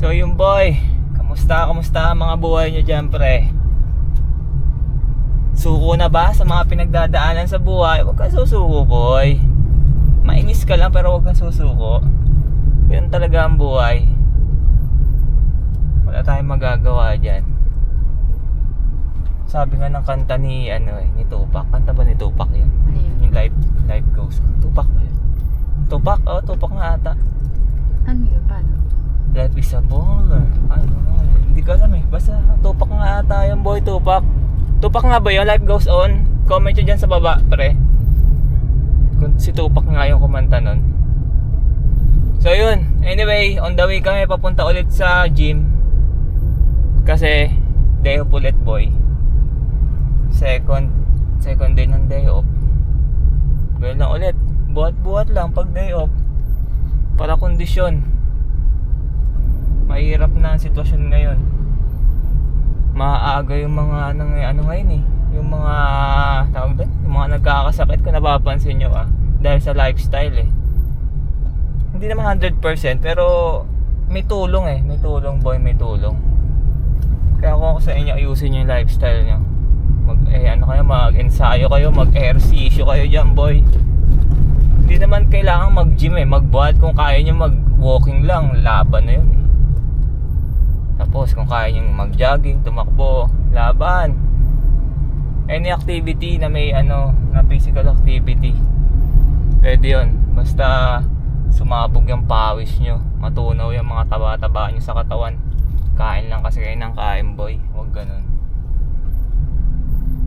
So yung boy, kamusta mga buhay nyo dyan pre? Suko na ba sa mga pinagdadaanan sa buhay? Huwag kang susuko boy. Mainis ka lang pero huwag kang susuko. Yun talaga ang buhay. Wala tayong magagawa dyan. Sabi nga ng kanta ni ni Tupac. Kanta ba ni Tupac yun? Ayun. Yung life goes on. Tupac ba yun? Tupac? Oo, Tupac nga ata. Ano yun? Paano? Life is a baller. Ano nga, hindi ko alam eh. Basta Tupac nga ata yung boy, Tupac. Tupac nga ba yun? Life goes on? Comment nyo dyan sa baba, pre. Kung si Tupac nga yung kumanta nun. So yun. Anyway, on the way kami papunta ulit sa gym. Kasi day off ulit boy. Second day ng day off. Ganoon lang ulit. Buhat-buhat lang pag day off. Para kondisyon. Mahirap na ang sitwasyon ngayon. Maaga yung mga ano ngayon eh. Yung mga tawag doon, yung mga nagkakasakit kung napapansin nyo dahil sa lifestyle eh. Hindi naman 100% pero may tulong eh. May tulong boy, may tulong. Kaya kung ako sa inyo ayusin nyo yung lifestyle nyo. Mag-ensayo kayo, mag-exercise kayo dyan boy. Hindi naman kailangan mag-gym eh, magbuhat. Kung kaya nyo mag-walking lang, laban na yun eh. Tapos kung kaya nyo mag-jogging, tumakbo, laban. Any activity na may na physical activity, pwede yun. Basta sumabog yung pawis nyo, matunaw yung mga taba-taba nyo sa katawan. Kain lang kasi kayo ng kain boy, huwag ganun.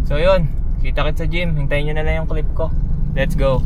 So yun, kita-kits sa gym. Hintayin nyo na lang yung clip ko. Let's go.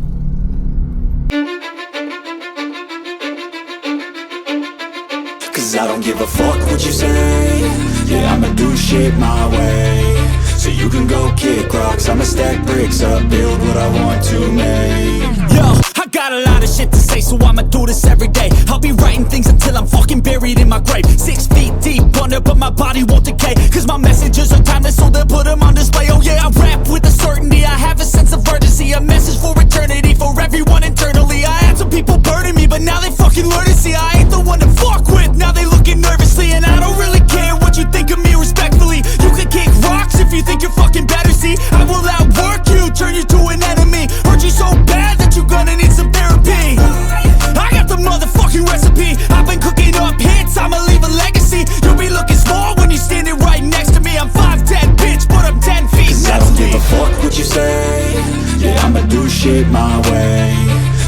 Cause I don't give a fuck what you say. Yeah, I'ma do shit my way. So you can go kick rocks, I'ma stack bricks up, build what I want to make. Yo, I got a lot of shit to say, so I'ma do this every day. I'll be writing things until I'm fucking buried in my grave. 6 feet deep under, but my body won't decay. Cause my messages are timeless, so they'll put them on display. Oh yeah, I rap with a certainty, I have a sense of urgency. A message for eternity, for everyone internally. I had some people burning me, but now they fucking learn to see I ain't the one to fuck with, now they looking nervously. And I don't really care what you think of me respectfully. You can kick rocks if you think you're fucking better, see I will outwork you, turn you to an enemy. Hurt you so bad that you're gonna need some therapy. I got the motherfucking recipe, I've been cooking up hits, I'ma leave a legacy. You'll be looking small when you're standing right next to me. I'm 5'10", bitch, but I'm 10 feet next to me. I don't give a fuck what you say. Yeah, I'ma do shit my way.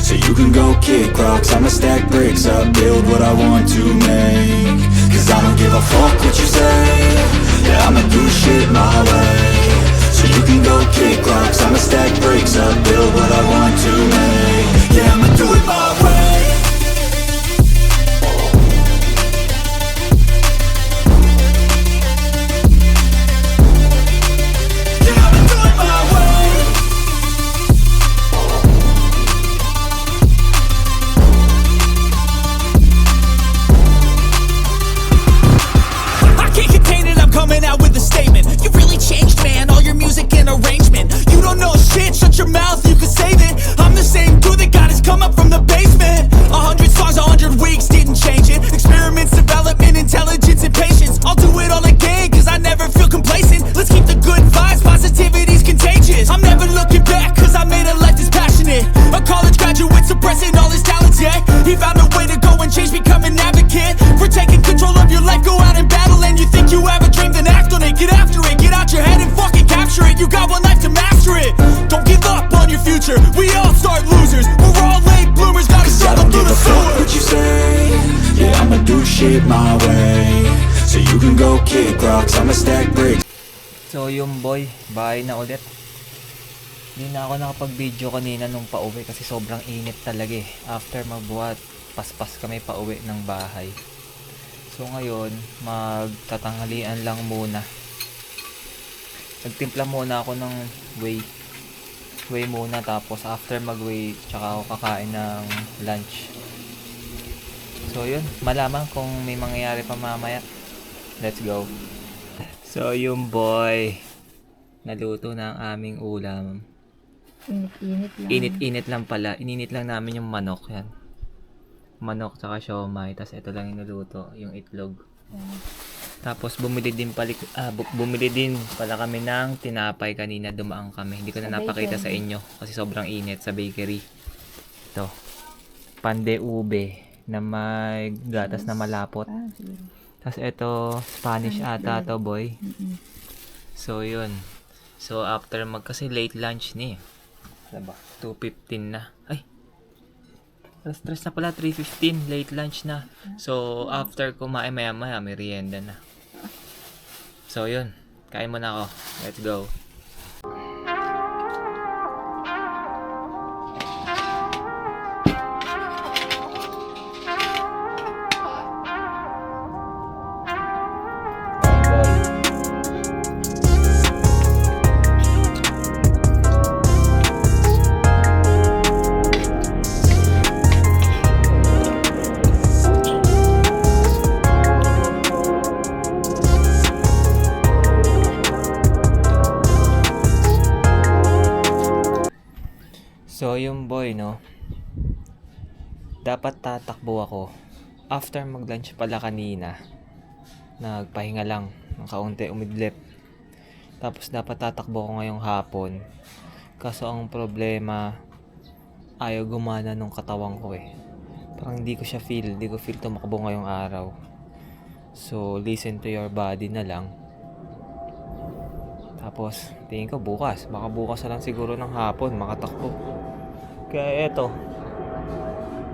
So you can go kick rocks, I'ma stack bricks up, build what I want to make. Cause I don't give a fuck what you say. Yeah, I'ma do shit my way. So you can go kick rocks, I'ma stack bricks up, build what I want to make. Yeah, I'ma do it my way. Yeah, I'ma do it my way. I can't contain it, I'm coming out with a statement. You really changed, man, all your music and arrangement. You don't know shit, shut your mouth, you can save it. I'm the same dude that got his come up from the basement. 100 songs, 100 weeks, didn't change it. Experiments, development, intelligence, and patience. I'll do it all again, cause I never feel complacent. Let's keep the good vibes, positivity's contagious. I'm never looking back, cause I made a life that's passionate. A college graduate suppressing all his talents, yeah. He found a way to go and change, become an advocate. For taking control of your life, go out and battle. And you think you have a dream, then act on it. Get after it, get out your head and fucking capture it. You got one life to master it. Don't give up on your future, we all start losers. We're all late bloomers, gotta struggle through the sewer. What you say, yeah, I'ma do shit my way. So you can go kick rocks, I'ma stack bricks. So yung boy, bahay na ulit. Hindi na ako nakapag-video kanina nung pauwi kasi sobrang init talaga eh. After magbuhat, paspas kami pauwi ng bahay. So ngayon, magtatanghalian lang muna. Nagtimpla muna ako ng whey muna, tapos after mag-whey, tsaka ako kakain ng lunch. So yun, malaman kung may mangyayari pa mamaya. Let's go. So yung boy, naluto na ang aming ulam. Init-init lang. Init-init lang pala. Ininit lang namin yung manok yan. manok tsaka siomay. Tapos ito lang inuluto, yung itlog. Tapos bumili din pala kami ng tinapay kanina, dumaan kami. Hindi ko na Sa napakita bakery. sa inyo kasi sobrang init sa bakery. Ito, pande ube na may gatas na malapot. Siguro. Tapos ito, Spanish ata to, boy. Mm-mm. So, yun. So, after kasi late lunch ni. Diba? 2:15 na. Ay! Alas 3 na pala, 3:15. Late lunch na. So, after kumain maya-maya, merienda na. So, yun. Kain muna ako. Let's go. So, yung boy, no? Dapat tatakbo ako. After mag-lunch pala kanina, nagpahinga lang ng kaunti, umidlip. Tapos dapat tatakbo ko ngayong hapon. Kaso ang problema, ayaw gumana nung katawan ko eh. Parang hindi ko feel tumakbo ngayong araw. So, listen to your body na lang. Tapos, tingin ko baka bukas na lang siguro ng hapon, makatakbo. Kaya eto,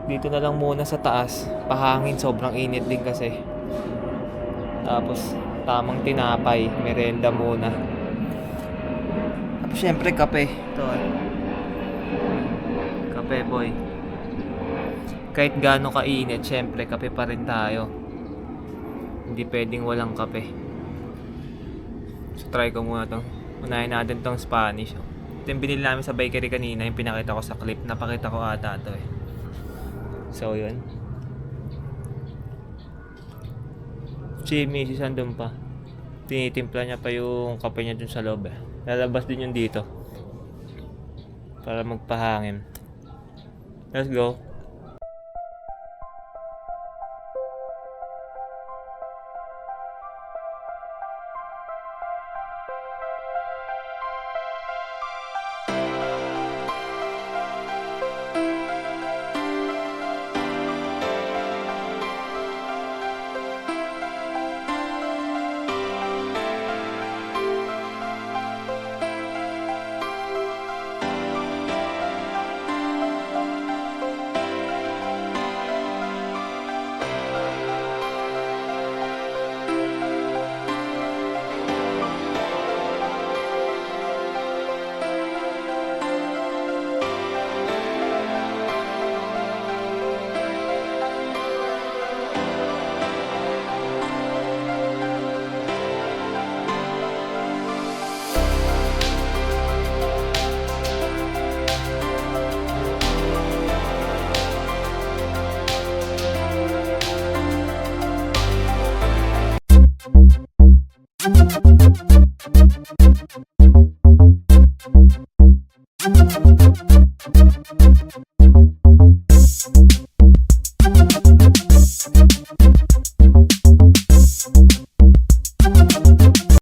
dito na lang muna sa taas, pahangin, sobrang init din kasi. Tapos, tamang tinapay, merenda muna. Tapos, syempre, kape. Ito, kape, boy. Kahit gaano kainit, syempre, kape pa rin tayo. Hindi pwedeng walang kape. So, try ko muna to. Unahin natin tong Spanish. Ito yung binili namin sa bakery kanina, yung pinakita ko sa clip. Napakita ko ata to eh. So, yun. Si Mrs. andun pa. Tinitimpla niya pa yung kape niya dun sa loob eh. Lalabas din yung dito. Para magpahangin. Let's go.